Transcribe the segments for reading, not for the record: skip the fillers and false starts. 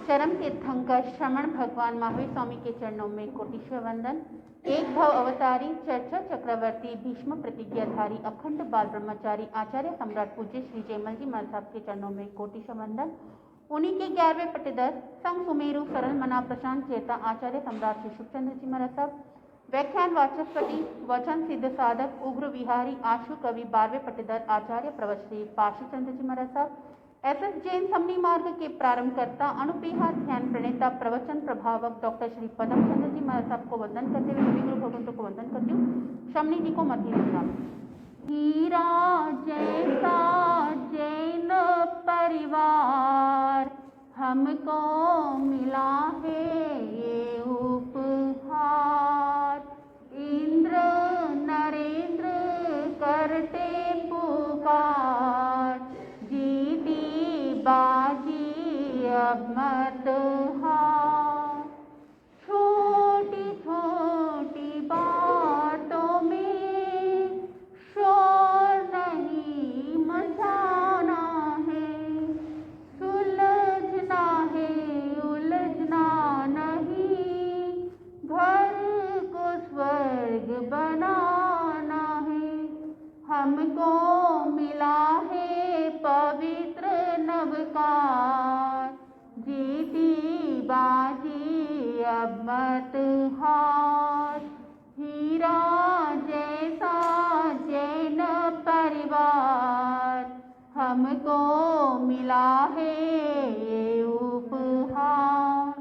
चरम तीर्थंकर श्रमण भगवान महावीर स्वामी के चरणों में कोटिश्वर वंदन। एक भव अवतारी चर्चा चक्रवर्ती भीष्म प्रतिज्ञाधारी अखंड बाल ब्रह्मचारी आचार्य सम्राट पूज्य श्री जयमल जी महाराज साहब के चरणों में कोटिश्वर वंदन। उन्हीं के 11वें पट्टेदार संग सुमेरु सरल मना प्रशांत चेता आचार्य सम्राट श्री सुखचंद्र जी महाराज साहब, व्याख्यान वाचस्पति वचन सिद्ध साधक उग्र विहारी आशु कवि 12वें पट्टेदार आचार्य प्रवच श्री पाशी चंद्र जी महाराज साहब, एस जैन समनी मार्ग के प्रारंभकर्ता अनुप्रिया ध्यान प्रणेता प्रवचन प्रभावक डॉक्टर श्री पदम चंद्र जी महाराज साहब को वंदन करते हुए सभी गुरु भगवंतों को वंदन करती हूँ। शमनी जी को मध्य रखना। हीरा जैसा जैन परिवार हमको मिला है ये उपहार, इंद्र नरेंद्र करते पुकार, जीती बाजी अब मत हार। छोटी छोटी बातों में शोर नहीं मचाना है, सुलझना है उलझना नहीं, घर को स्वर्ग बनाना है। हमको मिला है पवित्र नवकार, जीती बाजी अब मत हार। हीरा जैसा जैन परिवार हमको मिला है ये उपहार।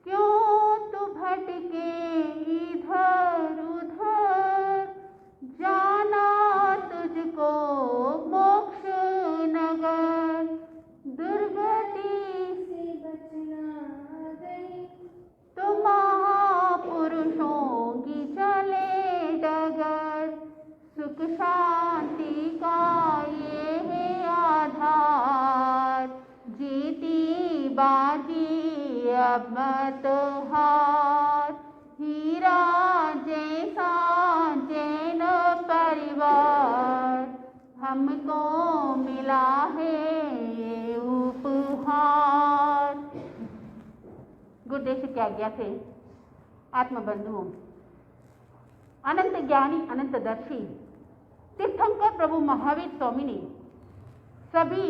क्यों तू भटके इधर उधर, जाना तुझको मोक्ष नगर, दुर्गति से बचना गई तो महापुरुषों की चले डगर। सुख शांति का ये है आधार, जीती बाजी अब मत हार। हीरा जैसा जैन परिवार हमको मिला है ये उपहार। गुरुदेव की आज्ञा से आत्मबंधुओं, अनंत ज्ञानी अनंत दर्शी तीर्थंकर प्रभु महावीर स्वामी ने सभी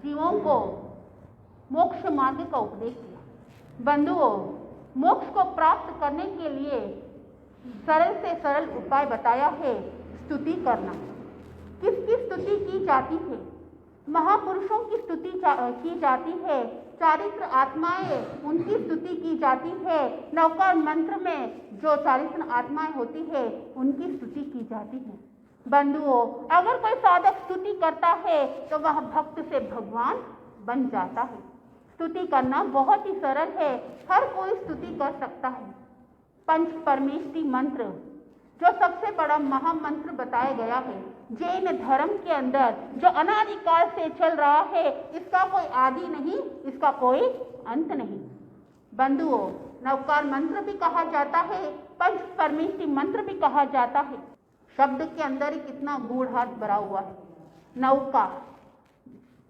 जीवों को मोक्ष मार्ग का उपदेश दिया। बंधुओं, मोक्ष को प्राप्त करने के लिए सरल से सरल उपाय बताया है स्तुति करना। किसकी स्तुति की जाती है? महापुरुषों की स्तुति की जाती है, चारित्र आत्माएं उनकी स्तुति की जाती है, नवकार मंत्र में जो चारित्र आत्माएं होती है उनकी स्तुति की जाती है। बंधुओं, अगर कोई साधक स्तुति करता है तो वह भक्त से भगवान बन जाता है। स्तुति करना बहुत ही सरल है, हर कोई स्तुति कर सकता है। पंच परमेष्टि मंत्र जो सबसे बड़ा महामंत्र बताया गया है जैन धर्म के अंदर, जो अनादिकाल से चल रहा है, इसका कोई आदि नहीं, इसका कोई अंत नहीं। बंधुओं, नवकार मंत्र भी कहा जाता है, पंच परमेष्टि मंत्र भी कहा जाता है। शब्द के अंदर ही कितना गूढ़ार्थ भरा हुआ है। नवकार,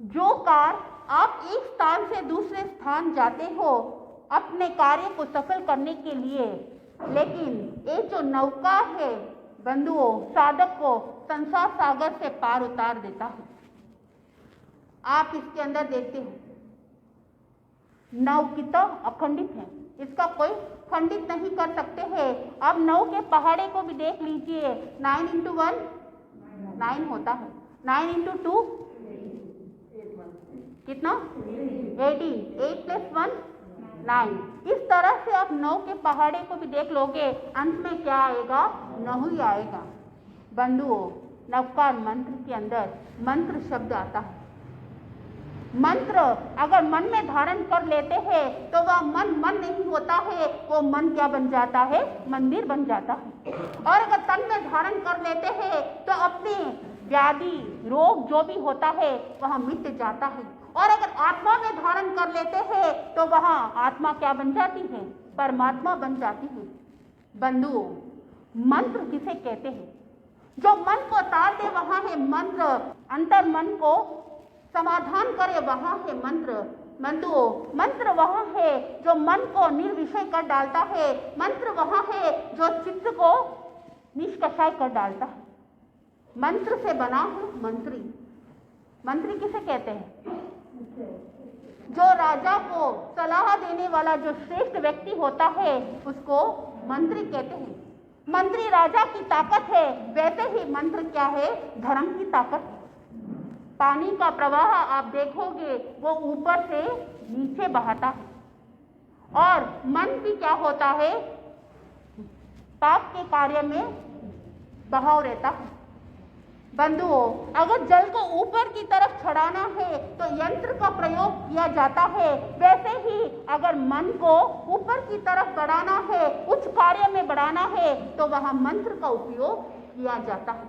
जो कार आप एक स्थान से दूसरे स्थान जाते हो अपने कार्य को सफल करने के लिए, लेकिन ये जो नौका है बंधुओं, साधक को संसार सागर से पार उतार देता है। आप इसके अंदर देखते हैं नव की तो अखंडित है, इसका कोई खंडित नहीं कर सकते हैं। अब नौ के पहाड़े को भी देख लीजिए, 9 × 1 9 होता है, 9 × 2 कितना 18, 8 + 1 9। इस तरह से आप 9 के पहाड़े को भी देख लोगे, अंत में क्या आएगा? 9 ही आएगा। बंधुओं, नवकार मंत्र के अंदर मंत्र शब्द आता है। मंत्र अगर मन में धारण कर लेते हैं तो वह मन नहीं होता है, वो मन क्या बन जाता है? मंदिर बन जाता है। और अगर तन में धारण कर लेते हैं तो अपने व्याधि रोग जो भी होता है वह मिट जाता है। और अगर आत्मा में धारण कर लेते हैं तो वहाँ आत्मा क्या बन जाती है? परमात्मा बन जाती है। बंधुओं, मंत्र किसे कहते हैं? जो मन को तार दे वहाँ है मंत्र, अंतर मन को समाधान करे वहाँ है मंत्र। बंधुओं, मंत्र वह है जो मन को निर्विषय कर डालता है। मंत्र वह है जो चित्त को निष्कषाय कर डालता है। मंत्र से बना है मंत्री। मंत्री किसे कहते हैं? जो राजा को सलाह देने वाला जो श्रेष्ठ व्यक्ति होता है उसको मंत्री कहते हैं। मंत्री राजा की ताकत है, वैसे ही मंत्र क्या है? धर्म की ताकत है। पानी का प्रवाह आप देखोगे वो ऊपर से नीचे बहाता है, और मन भी क्या होता है? पाप के कार्य में बहाव रहता है। बंधुओं, अगर जल को ऊपर की तरफ चढ़ाना है तो यंत्र का प्रयोग किया जाता है, वैसे ही अगर मन को ऊपर की तरफ बढ़ाना है, उच्च कार्य में बढ़ाना है, तो वहां मंत्र का उपयोग किया जाता है।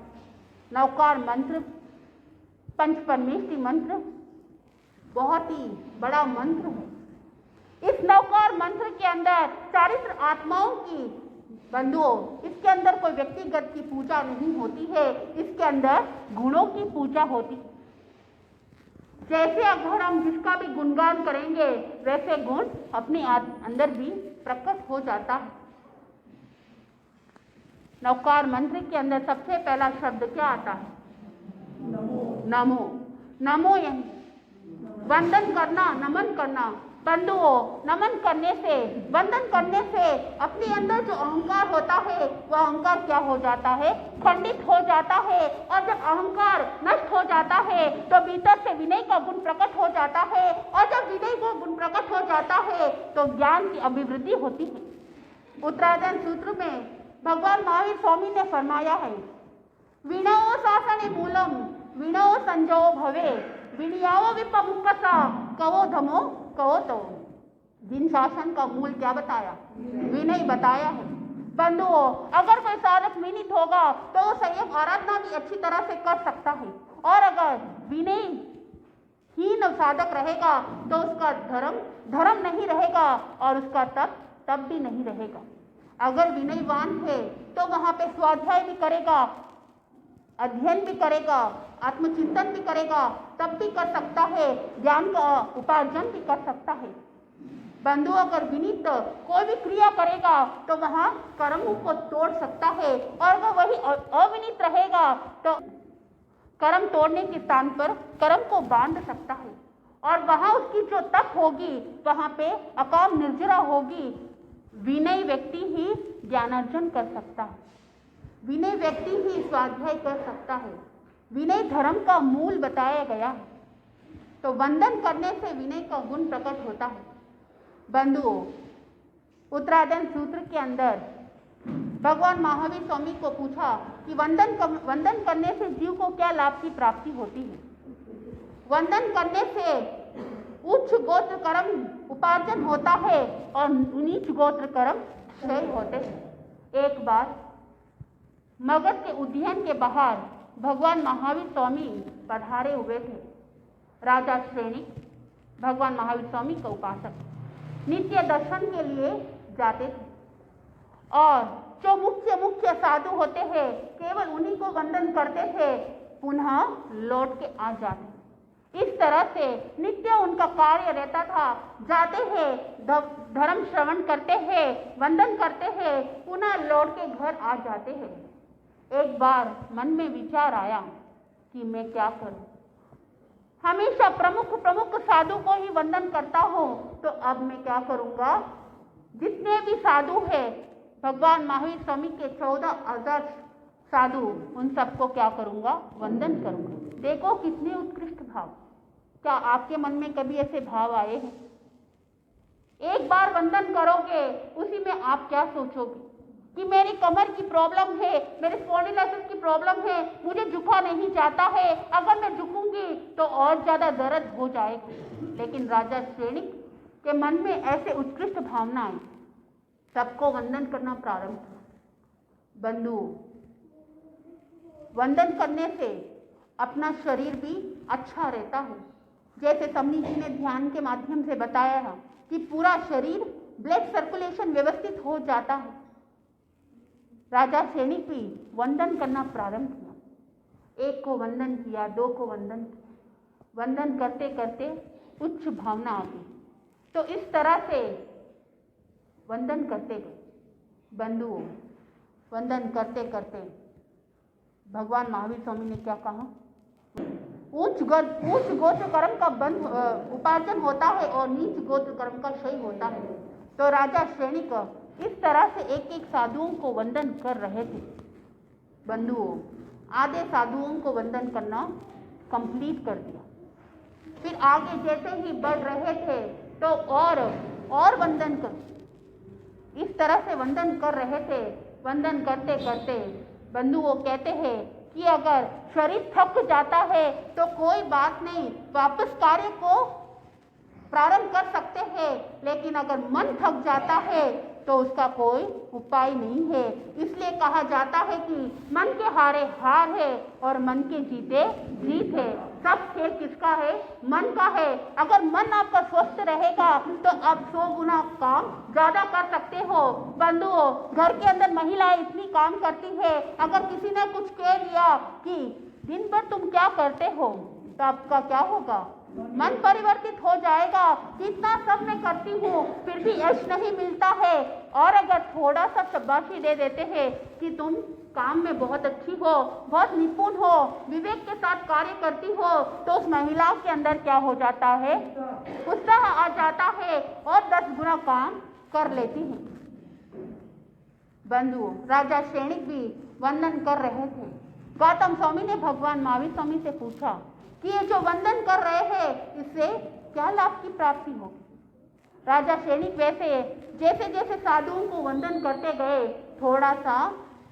नवकार मंत्र, पंचपरमेष्ठी मंत्र बहुत ही बड़ा मंत्र है। इस नवकार मंत्र के अंदर चारित्र आत्माओं की, बंधुओं, इसके अंदर कोई व्यक्तिगत की पूजा नहीं होती है, इसके अंदर गुणों की पूजा होती है। जैसे अगर हम जिसका भी गुणगान करेंगे वैसे गुण अपने अंदर भी प्रकट हो जाता है। नवकार मंत्र के अंदर सबसे पहला शब्द क्या आता है? नमो। नमो यानी वंदन करना, नमन करना। बंधुओं, नमन करने से, वंदन करने से अपने अंदर जो अहंकार होता है वह अहंकार क्या हो जाता है? खंडित हो जाता है। और जब अहंकार नष्ट हो जाता है तो भीतर से विनय का गुण प्रकट हो जाता है, और जब विनय का गुण प्रकट हो जाता है तो ज्ञान की अभिवृद्धि होती है। उत्तरायण सूत्र में भगवान महावीर स्वामी ने फरमाया है, विनयो शासने मूलम विनयो संजयो भवे विनयावो विपमुक्तसा कवो धमो कहो। तो जिन शासन का मूल क्या बताया? विनय बताया है। बंधुओं, अगर कोई साधक विनीत होगा तो वो संयम आराधना भी अच्छी तरह से कर सकता है, और अगर विनय हीन साधक रहेगा तो उसका धर्म नहीं रहेगा और उसका तप भी नहीं रहेगा। अगर विनयवान है तो वहां पे स्वाध्याय भी करेगा, अध्ययन भी करेगा, आत्मचिंतन भी करेगा, तब भी कर सकता है, ज्ञान का उपार्जन भी कर सकता है। बंधु, अगर विनीत कोई भी क्रिया करेगा तो वहां कर्मों को तोड़ सकता है, और अगर वही अविनीत रहेगा तो कर्म तोड़ने के स्थान पर कर्म को बांध सकता है, और वहां उसकी जो तप होगी वहां पे अकाम निर्जरा होगी। विनय व्यक्ति ही ज्ञानार्जन कर सकता है, विनय व्यक्ति ही स्वाध्याय कर सकता है। विनय धर्म का मूल बताया गया है। तो वंदन करने से विनय का गुण प्रकट होता है। बंधुओं, उत्तरायण सूत्र के अंदर भगवान महावीर स्वामी को पूछा कि वंदन करने से जीव को क्या लाभ की प्राप्ति होती है? वंदन करने से उच्च गोत्र कर्म उपार्जन होता है और नीच गोत्र कर्म क्षय होते हैं। एक बार मगध के उद्यान के बाहर भगवान महावीर स्वामी पधारे हुए थे। राजा श्रेणी भगवान महावीर स्वामी का उपासक नित्य दर्शन के लिए जाते थे, और जो मुख्य साधु होते हैं केवल उन्हीं को वंदन करते थे, पुनः लौट के आ जाते। इस तरह से नित्य उनका कार्य रहता था। जाते हैं, धर्म श्रवण करते हैं, वंदन करते हैं, पुनः लौट के घर आ जाते हैं। एक बार मन में विचार आया कि मैं क्या करूं, हमेशा प्रमुख साधु को ही वंदन करता हूं, तो अब मैं क्या करूंगा? जितने भी साधु हैं, भगवान महावीर स्वामी के 14 आदर्श साधु, उन सबको क्या करूंगा? वंदन करूंगा। देखो कितने उत्कृष्ट भाव। क्या आपके मन में कभी ऐसे भाव आए हैं? एक बार वंदन करोगे, उसी में आप क्या सोचोगे कि मेरी कमर की प्रॉब्लम है, मेरे स्पॉन्डिलोसिस की प्रॉब्लम है, मुझे झुका नहीं जाता है, अगर मैं झुकूंगी तो और ज्यादा दर्द हो जाएगी। लेकिन राजा श्रेणी के मन में ऐसे उत्कृष्ट भावनाएं, सबको वंदन करना प्रारंभ किया। बंधु, वंदन करने से अपना शरीर भी अच्छा रहता है। जैसे समनी जी ने ध्यान के माध्यम से बताया है कि पूरा शरीर ब्लड सर्कुलेशन व्यवस्थित हो जाता है। राजा श्रेणी भी वंदन करना प्रारंभ किया। एक को वंदन किया, दो को वंदन किया। वंदन करते करते उच्च भावना आ गई। तो इस तरह से वंदन करते गए बंधुओं। वंदन करते करते भगवान महावीर स्वामी ने क्या कहा, उच्च गोत्र कर्म का उपार्जन होता है और नीच गोत्र कर्म का क्षय होता है। तो राजा श्रेणिक इस तरह से एक एक साधुओं को वंदन कर रहे थे। बंधुओं, आधे साधुओं को वंदन करना कंप्लीट कर दिया। फिर आगे जैसे ही बढ़ रहे थे तो और वंदन कर, इस तरह से वंदन कर रहे थे। वंदन करते करते बंधुओं कहते हैं कि अगर शरीर थक जाता है तो कोई बात नहीं, वापस कार्य को प्रारंभ कर सकते हैं, लेकिन अगर मन थक जाता है तो उसका कोई उपाय नहीं है। इसलिए कहा जाता है कि मन के हारे हार है और मन के जीते जीत है। सब खेल किसका है? मन का है। अगर मन आपका स्वस्थ रहेगा तो आप 100 गुना काम ज्यादा कर सकते हो। बंधुओं, घर के अंदर महिलाएं इतनी काम करती है, अगर किसी ने कुछ कह लिया कि दिन भर तुम क्या करते हो, तो आपका क्या होगा? मन परिवर्तित हो जाएगा। इतना सब मैं करती हूँ फिर भी यश नहीं मिलता है। और अगर थोड़ा सा शाबाशी दे देते हैं कि तुम काम में बहुत अच्छी हो, बहुत निपुण हो, विवेक के साथ कार्य करती हो, तो उस महिला के अंदर क्या हो जाता है? उत्साह आ जाता है और 10 गुना काम कर लेती है। बंधुओं, राजा श्रेणिक भी वंदन कर रहे थे। गौतम स्वामी ने भगवान महावीर स्वामी से पूछा कि ये जो वंदन कर रहे हैं इससे क्या लाभ की प्राप्ति होगी? राजा श्रेणिक वैसे जैसे जैसे साधुओं को वंदन करते गए, थोड़ा सा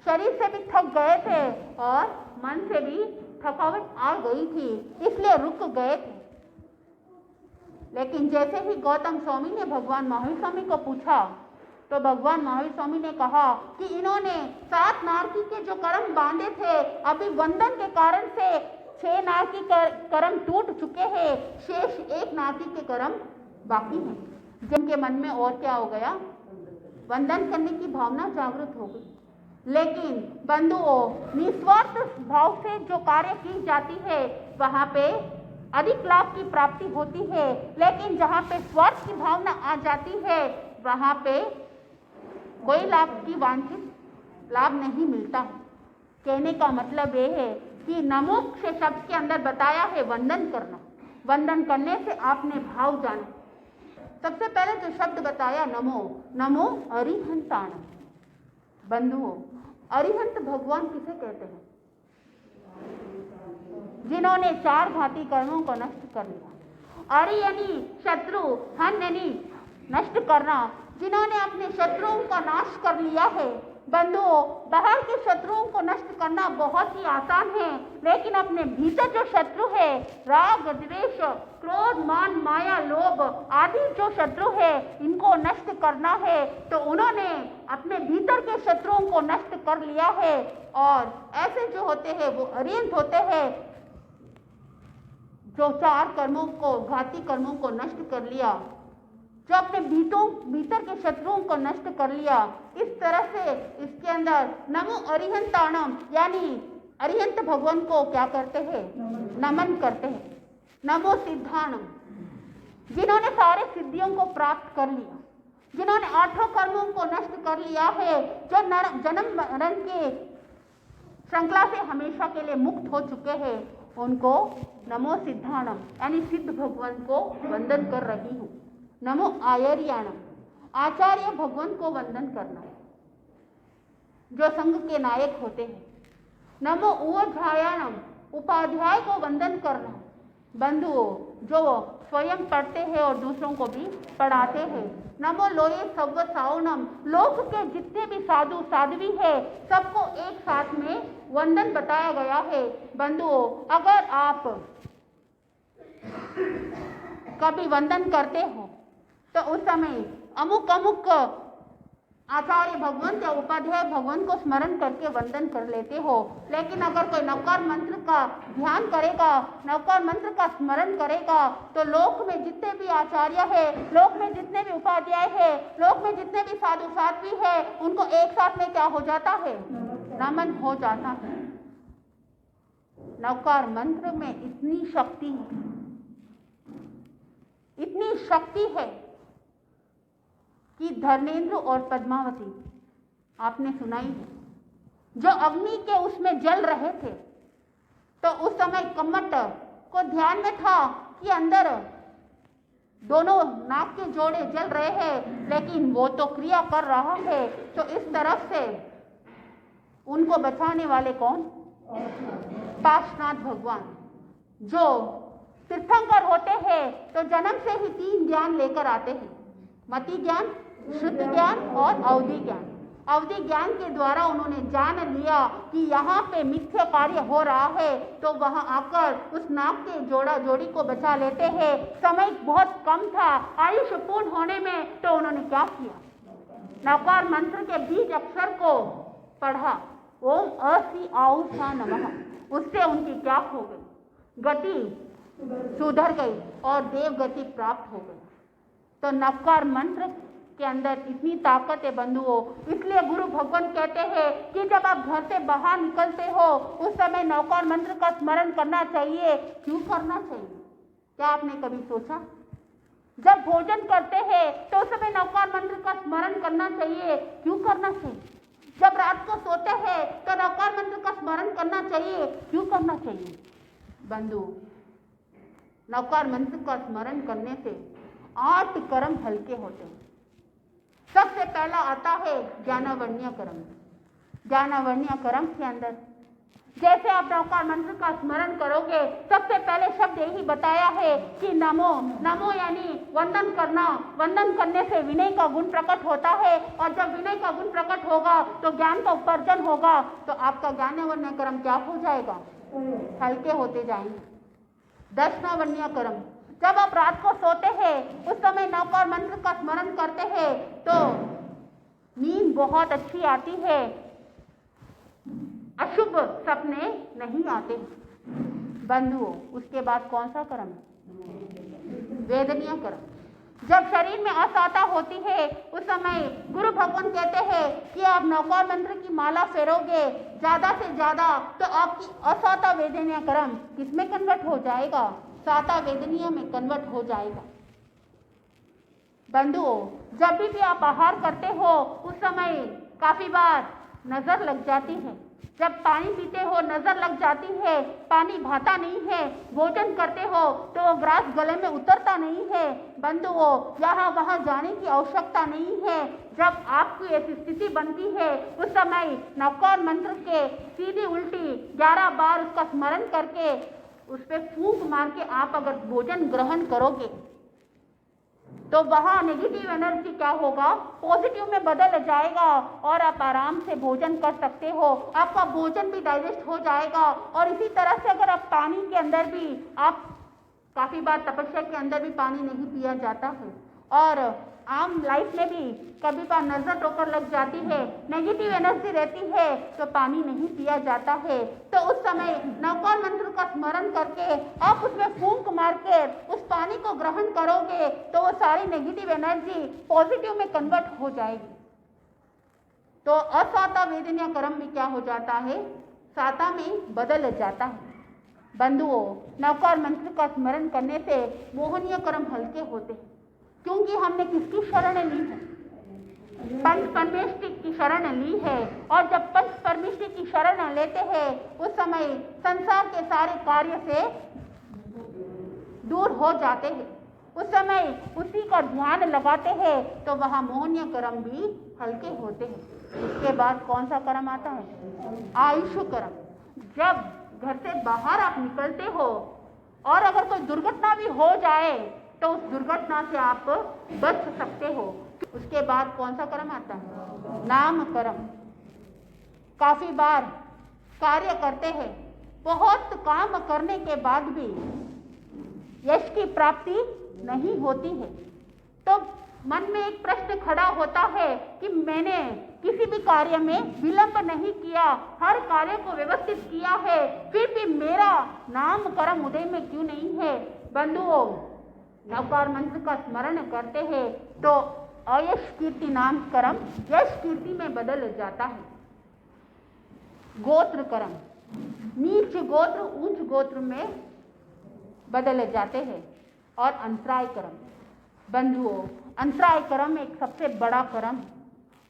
शरीर से भी थक गए थे और मन से भी थकावट आ गई थी, इसलिए रुक गए थे। लेकिन जैसे ही गौतम स्वामी ने भगवान महावीर स्वामी को पूछा तो भगवान महावीर स्वामी ने कहा कि इन्होंने 7 नारकी के जो कर्म बांधे थे, अभी वंदन के कारण से 6 नारकी कर्म टूट चुके हैं, शेष 1 नारकी के कर्म बाकी हैं। जिनके मन में और क्या हो गया? वंदन करने की भावना जागृत हो गई। लेकिन बंधुओं, निस्वार्थ भाव से जो कार्य की जाती है वहां पे अधिक लाभ की प्राप्ति होती है, लेकिन जहाँ पे स्वार्थ की भावना आ जाती है वहां पे कोई लाभ की वांछित लाभ नहीं मिलता है। कहने का मतलब ये है कि नमोक्ष शब्द के अंदर बताया है वंदन करना। वंदन करने से आपने भाव जाना। सबसे पहले जो शब्द बताया नमो, नमो अरिहंताण। बंधुओं, अरिहंत भगवान किसे कहते हैं? जिन्होंने 4 घाती कर्मों को नष्ट कर लिया। अरि यानी शत्रु, हन यानी नष्ट करना, जिन्होंने अपने शत्रुओं का नाश कर लिया है। बंधुओं, बाहर के शत्रुओं को नष्ट करना बहुत ही आसान है, लेकिन अपने भीतर जो शत्रु है, राग, द्वेष, क्रोध, मान, माया, लोभ आदि जो शत्रु है, इनको नष्ट करना है। तो उन्होंने अपने भीतर के शत्रुओं को नष्ट कर लिया है। और ऐसे जो होते हैं वो अरिहंत होते हैं, जो 4 कर्मों को, घाती कर्मों को नष्ट कर लिया, जो अपने भीतर के शत्रुओं को नष्ट कर लिया। इस तरह से इसके अंदर नमो अरिहंताणम यानी अरिहंत भगवान को क्या करते हैं? नमन करते हैं। नमो सिद्धाणम, जिन्होंने सारे सिद्धियों को प्राप्त कर लिया, जिन्होंने 8 कर्मों को नष्ट कर लिया है, जो जन्म मरण के श्रृंखला से हमेशा के लिए मुक्त हो चुके हैं, उनको नमो सिद्धाणम यानी सिद्ध भगवान को वंदन कर रही हूँ। नमो आयर्याणम, आचार्य भगवान को वंदन करना, जो संघ के नायक होते हैं। नमो उपाध्यायाणम, उपाध्याय को वंदन करना। बंधुओं, जो स्वयं पढ़ते हैं और दूसरों को भी पढ़ाते हैं। नमो लोये सव्व सावनम, लोक के जितने भी साधु साध्वी है सबको एक साथ में वंदन बताया गया है। बंधुओं, अगर आप कभी वंदन करते हो तो उस समय अमुक अमुक आचार्य भगवान या उपाध्याय भगवान को स्मरण करके वंदन कर लेते हो। लेकिन अगर कोई नवकार मंत्र का ध्यान करेगा, नवकार मंत्र का स्मरण करेगा, तो लोक में जितने भी आचार्य है, लोक में जितने भी उपाध्याय है, लोक में जितने भी साधु साध्वी है, उनको एक साथ में क्या हो जाता है? नमन हो जाता है। नवकार मंत्र में इतनी शक्ति है। इतनी शक्ति है कि धर्मेंद्र और पद्मावती आपने सुनाई है, जो अग्नि के उसमें जल रहे थे, तो उस समय कमट को ध्यान में था कि अंदर दोनों नाग के जोड़े जल रहे हैं, लेकिन वो तो क्रिया कर रहा है, तो इस तरफ से उनको बचाने वाले कौन? पार्श्वनाथ भगवान, जो तीर्थंकर होते हैं तो जन्म से ही 3 ज्ञान लेकर आते हैं, मति ज्ञान, शुद्ध ज्ञान और अवधि ज्ञान। अवधि ज्ञान के द्वारा उन्होंने जान लिया कि यहाँ पे मिथ्या कार्य हो रहा है, तो वहाँ आकर उस नाग के जोड़ा जोड़ी को बचा लेते हैं। समय बहुत कम था आयुष्य पूर्ण होने में, तो उन्होंने क्या किया? नवकार मंत्र के बीज अक्षर को पढ़ा, ओम असी आउषा नमः। उससे उनकी क्या हो गई? गति सुधर गई और देव गति प्राप्त हो गई। तो नवकार मंत्र के अंदर इतनी ताकत है बंधुओं, इसलिए गुरु भगवान कहते हैं कि जब आप घर से बाहर निकलते हो उस समय नवकार मंत्र का स्मरण करना चाहिए। क्यों करना चाहिए? क्या आपने कभी सोचा? जब भोजन करते हैं तो उस समय नवकार मंत्र का स्मरण करना चाहिए। क्यों करना चाहिए? जब रात को सोते हैं तो नवकार मंत्र का स्मरण करना चाहिए। क्यों करना चाहिए? बंधु, नवकार मंत्र का स्मरण करने से 8 कर्म हल्के होते हैं। सबसे पहला आता है ज्ञानावरणीय कर्म। ज्ञानावरणीय कर्म के अंदर जैसे आप नवकार मंत्र का स्मरण करोगे, सबसे पहले शब्द यही बताया है कि नमो। नमो यानी वंदन करना। वंदन करने से विनय का गुण प्रकट होता है, और जब विनय का गुण प्रकट होगा तो ज्ञान का उपार्जन होगा, तो आपका ज्ञानावरणीय कर्म क्या हो जाएगा? हल्के होते जाएंगे। दर्शनावरणीय कर्म, जब आप रात को सोते हैं उस समय नवकार मंत्र का स्मरण करते हैं तो नींद बहुत अच्छी आती है, अशुभ सपने नहीं आते। बंधुओं, उसके बाद कौन सा कर्म? वेदनीय कर्म। जब शरीर में असहता होती है उस समय गुरु भगवान कहते हैं कि आप नवकार मंत्र की माला फेरोगे ज्यादा से ज्यादा, तो आपकी असहता वेदनीय कर्म किसमें कन्वर्ट हो जाएगा? साता वेदनीय में कन्वर्ट हो जाएगा। बंधुओं, जब भी आप आहार करते हो उस समय काफी बार नजर लग जाती है। जब पानी पीते हो नजर लग जाती है, पानी भाता नहीं है। भोजन करते हो तो ग्रास गले में उतरता नहीं है। बंधुओं, यहाँ वहाँ जाने की आवश्यकता नहीं है। जब आपकी ऐसी स्थिति बनती है उस समय नवकार मंत्र के सीधी उल्टी 11 बार उसका स्मरण करके उस पर फूंक मार के आप अगर भोजन ग्रहण करोगे तो वहाँ नेगेटिव एनर्जी क्या होगा? पॉजिटिव में बदल जाएगा और आप आराम से भोजन कर सकते हो। आपका भोजन भी डाइजेस्ट हो जाएगा। और इसी तरह से अगर आप पानी के अंदर भी, आप काफी बार तपस्या के अंदर भी पानी नहीं पिया जाता है, और आम लाइफ में भी कभी बार नजर ठोकर लग जाती है, नेगेटिव एनर्जी रहती है तो पानी नहीं पिया जाता है। तो उस समय नवकार मंत्र का स्मरण करके आप उसमें फूंक मार के उस पानी को ग्रहण करोगे तो वो सारी नेगेटिव एनर्जी पॉजिटिव में कन्वर्ट हो जाएगी। तो असाता वेदनीय कर्म भी क्या हो जाता है? साता में बदल जाता है। बंधुओं, नवकार मंत्र का स्मरण करने से मोहनीय कर्म हल्के होते हैं, क्योंकि हमने किसकी शरण ली है? पंच परमेष्टि की शरण ली है। और जब पंच परमेष्टि की शरण लेते हैं उस समय संसार के सारे कार्य से दूर हो जाते हैं। उस समय उसी का ध्यान लगाते हैं तो वहाँ मोहनीय कर्म भी हल्के होते हैं। उसके बाद कौन सा कर्म आता है? आयुष कर्म। जब घर से बाहर आप निकलते हो और अगर कोई दुर्घटना भी हो जाए तो उस दुर्घटना से आप बच सकते हो। उसके बाद कौन सा कर्म आता है? नाम कर्म। काफी बार कार्य करते हैं, बहुत काम करने के बाद भी यश की प्राप्ति नहीं होती है, तो मन में एक प्रश्न खड़ा होता है कि मैंने किसी भी कार्य में विलंब नहीं किया, हर कार्य को व्यवस्थित किया है, फिर भी मेरा नाम कर्म उदय में क्यों नहीं है? बंधुओं, नवकार मंत्र का स्मरण करते हैं तो अयश कीर्ति नाम कर्म यश कीर्ति में बदल जाता है। गोत्र कर्म, नीच गोत्र ऊंच गोत्र में बदल जाते हैं। और अंतराय कर्म, बंधुओं, अंतराय कर्म एक सबसे बड़ा कर्म है।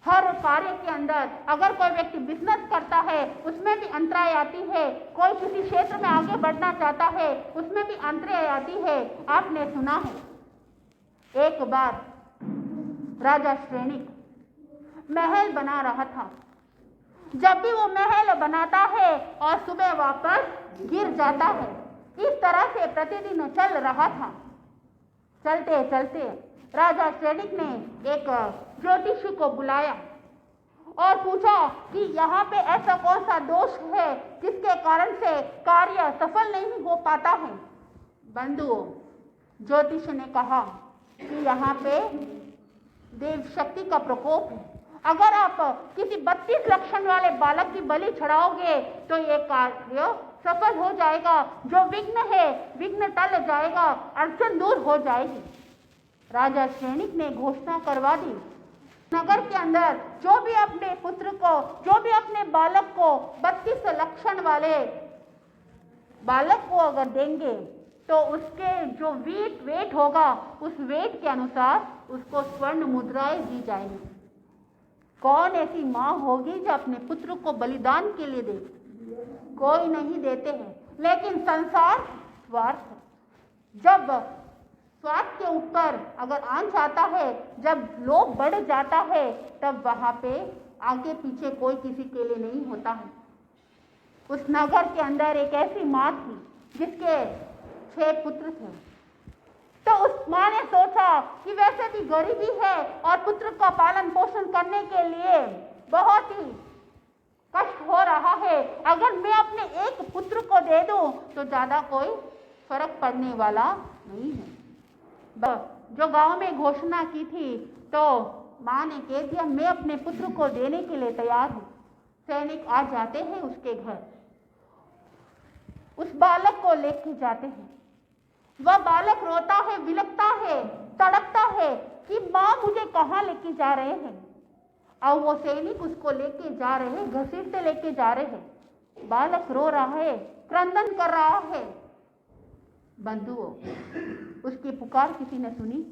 हर कार्य के अंदर अगर कोई व्यक्ति बिजनेस करता है उसमें भी अंतराय आती है, कोई किसी क्षेत्र में आगे बढ़ना चाहता है उसमें भी अंतराय आती है। आपने सुना है एक बार राजा श्रेणिक महल बना रहा था। जब भी वो महल बनाता है और सुबह वापस गिर जाता है, इस तरह से प्रतिदिन चल रहा था। चलते चलते राजा श्रेणिक ने एक ज्योतिषी को बुलाया और पूछा कि यहाँ पे ऐसा कौन सा दोष है जिसके कारण से कार्य सफल नहीं हो पाता है। बंधुओं, ज्योतिष ने कहा कि यहाँ पे देव शक्ति का प्रकोप है। अगर आप किसी 32 लक्षण वाले बालक की बलि चढ़ाओगे तो ये कार्य सफल हो जाएगा, जो विघ्न है विघ्न टल जाएगा, अड़चन दूर हो जाएगी। राजा श्रेणिक ने घोषणा करवा दी, नगर के अंदर जो भी अपने पुत्र को, जो भी अपने बालक को 32 लक्षण वाले बालक को अगर देंगे तो उसके जो वेट होगा उस वेट के अनुसार उसको स्वर्ण मुद्राएं दी जाएंगी। कौन ऐसी माँ होगी जो अपने पुत्र को बलिदान के लिए दे? कोई नहीं देते हैं। लेकिन संसार स्वार्थ है। जब स्वार्थ के ऊपर अगर आन जाता है, जब लोभ बढ़ जाता है, तब वहां पे आगे पीछे कोई किसी के लिए नहीं होता है। उस नगर के अंदर एक ऐसी माँ थी जिसके 6 पुत्र थे। तो उस माँ ने सोचा कि वैसे भी गरीबी है और पुत्र का पालन पोषण करने के लिए बहुत ही कष्ट हो रहा है, अगर मैं अपने एक पुत्र को दे दूं तो ज्यादा कोई फर्क पड़ने वाला नहीं है। जो गांव में घोषणा की थी तो माँ ने कह दिया, मैं अपने पुत्र को देने के लिए तैयार हूँ। सैनिक आ जाते हैं उसके घर, उस बालक को लेके जाते हैं। वह बालक रोता है, विलखता है, तड़पता है कि माँ मुझे कहाँ लेके जा रहे हैं। और वो सैनिक उसको लेके जा रहे हैं, घसीटते लेके जा रहे हैं। बालक रो रहा है, क्रंदन कर रहा है। बंधुओं, उसकी पुकार किसी ने सुनी?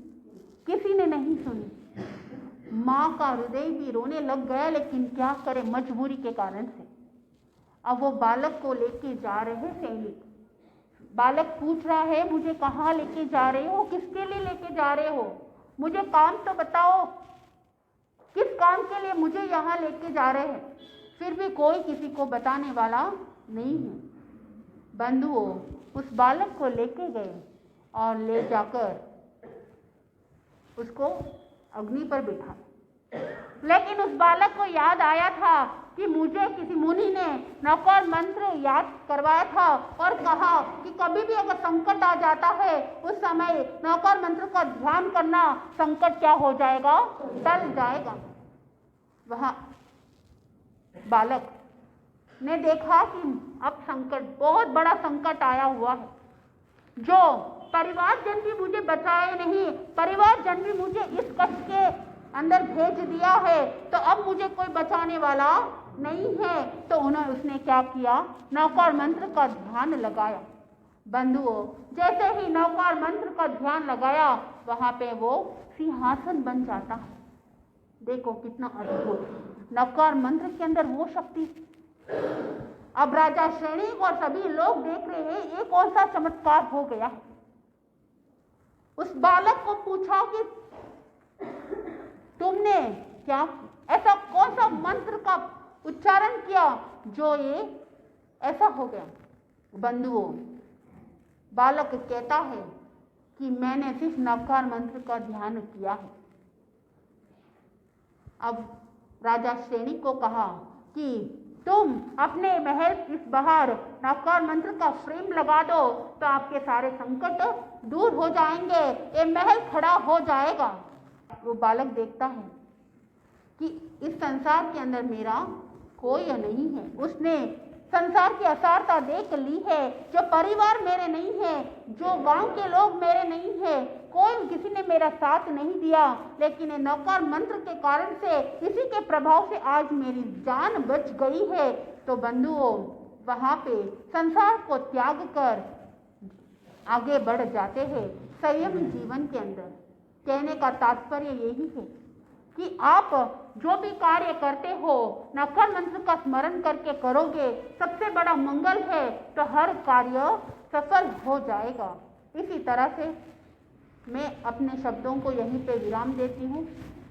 किसी ने नहीं सुनी। माँ का हृदय भी रोने लग गया, लेकिन क्या करे, मजबूरी के कारण से। अब वो बालक को लेके जा रहे हैं सैनिक। बालक पूछ रहा है, मुझे कहाँ लेके जा रहे हो, किसके लिए लेके जा रहे हो, मुझे काम तो बताओ, किस काम के लिए मुझे यहाँ लेके जा रहे हैं। फिर भी कोई किसी को बताने वाला नहीं है। बंधुओं, उस बालक को लेके गए और ले जाकर उसको अग्नि पर बिठा। लेकिन उस बालक को याद आया था कि मुझे किसी मुनि ने नौकर मंत्र याद करवाया था और कहा कि कभी भी अगर संकट आ जाता है उस समय नौकर मंत्र का ध्यान करना, संकट क्या हो जाएगा, टल जाएगा। वह बालक ने देखा कि अब संकट, बहुत बड़ा संकट आया हुआ है। जो परिवार जन भी मुझे बचाए नहीं, परिवार जन भी मुझे इस कष्ट के अंदर भेज दिया है, तो अब मुझे कोई बचाने वाला नहीं है। तो उसने क्या किया, नौकार मंत्र का ध्यान लगाया। बंधुओं, जैसे ही नौकार मंत्र का ध्यान लगाया, वहां पे वो सिंहासन बन जाता है। देखो कितना अद्भुत, नौकार मंत्र के अंदर वो शक्ति। अब राजा श्रेणिक और सभी लोग देख रहे हैं, ये कौन सा चमत्कार हो गया। उस बालक को पूछा कि तुमने क्या ऐसा कौन सा मंत्र का उच्चारण किया जो ये ऐसा हो गया। बंधुओं, बालक कहता है कि मैंने सिर्फ नवकार मंत्र का ध्यान किया है। अब राजा श्रेणिक को कहा कि तुम अपने महल इस बाहर नवकार मंत्र का फ्रेम लगा दो तो आपके सारे संकट दूर हो जाएंगे, ये महल खड़ा हो जाएगा। वो बालक देखता है कि इस संसार के अंदर मेरा कोई नहीं है। उसने संसार की असारता देख ली है, जो परिवार मेरे नहीं है, जो गांव के लोग मेरे नहीं है, कोई किसी ने मेरा साथ नहीं दिया, लेकिन ये नवकार मंत्र के कारण से, इसी के प्रभाव से आज मेरी जान बच गई है। तो बंधुओं, वहां पे संसार को त्याग कर आगे बढ़ जाते हैं संयम जीवन के अंदर। कहने का तात्पर्य यही है कि आप जो भी कार्य करते हो नखर मंत्र का स्मरण करके करोगे, सबसे बड़ा मंगल है, तो हर कार्य सफल हो जाएगा। इसी तरह से मैं अपने शब्दों को यहीं पे विराम देती हूँ।